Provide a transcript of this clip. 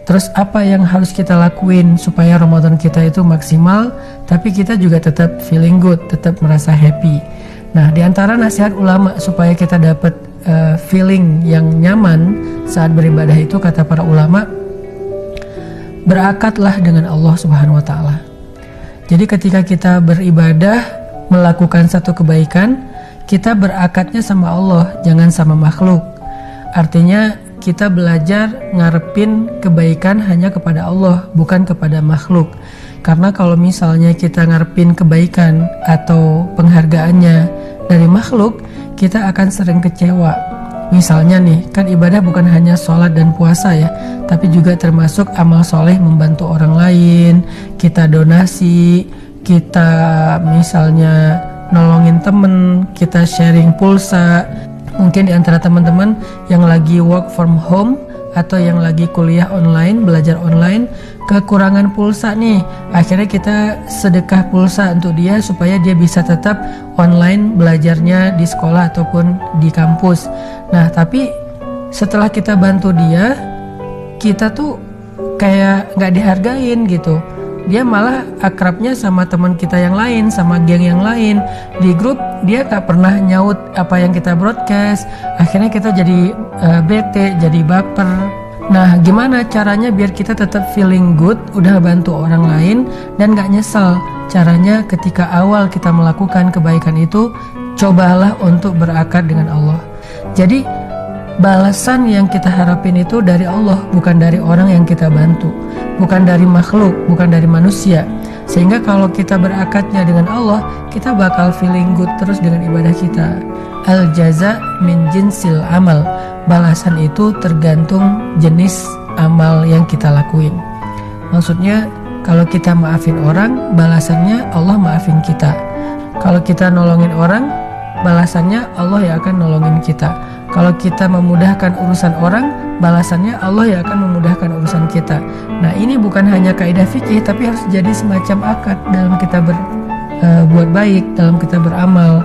Terus apa yang harus kita lakuin supaya Ramadan kita itu maksimal, tapi kita juga tetap feeling good, tetap merasa happy. Nah, di antara nasihat ulama supaya kita dapat feeling yang nyaman saat beribadah itu, kata para ulama, berakatlah dengan Allah Subhanahu wa Ta'ala. Jadi ketika kita beribadah, melakukan satu kebaikan, kita berakatnya sama Allah, jangan sama makhluk. Artinya kita belajar ngarepin kebaikan hanya kepada Allah, bukan kepada makhluk. Karena kalau misalnya kita ngarepin kebaikan atau penghargaannya dari makhluk, kita akan sering kecewa. Misalnya nih, kan ibadah bukan hanya sholat dan puasa ya, tapi juga termasuk amal soleh membantu orang lain, kita donasi, kita misalnya nolongin temen, kita sharing pulsa. Mungkin di antara teman-teman yang lagi work from home atau yang lagi kuliah online, belajar online, kekurangan pulsa nih, akhirnya kita sedekah pulsa untuk dia supaya dia bisa tetap online belajarnya di sekolah ataupun di kampus. Nah, tapi setelah kita bantu dia, kita tuh kayak gak dihargain gitu. Dia malah akrabnya sama teman kita yang lain, sama geng yang lain. Di grup dia gak pernah nyaut apa yang kita broadcast. Akhirnya kita jadi bete, jadi baper. Nah, gimana caranya biar kita tetap feeling good, udah bantu orang lain dan gak nyesel? Caranya ketika awal kita melakukan kebaikan itu, cobalah untuk berakad dengan Allah. Jadi balasan yang kita harapin itu dari Allah, bukan dari orang yang kita bantu, bukan dari makhluk, bukan dari manusia. Sehingga kalau kita berakadnya dengan Allah, kita bakal feeling good terus dengan ibadah kita. Al jaza min jinsil amal. Balasan itu tergantung jenis amal yang kita lakuin. Maksudnya kalau kita maafin orang, balasannya Allah maafin kita. Kalau kita nolongin orang, balasannya Allah yang akan nolongin kita. Kalau kita memudahkan urusan orang, balasannya Allah yang akan memudahkan urusan kita. Nah, ini bukan hanya kaidah fikih, tapi harus jadi semacam akad dalam kita berbuat baik, dalam kita beramal.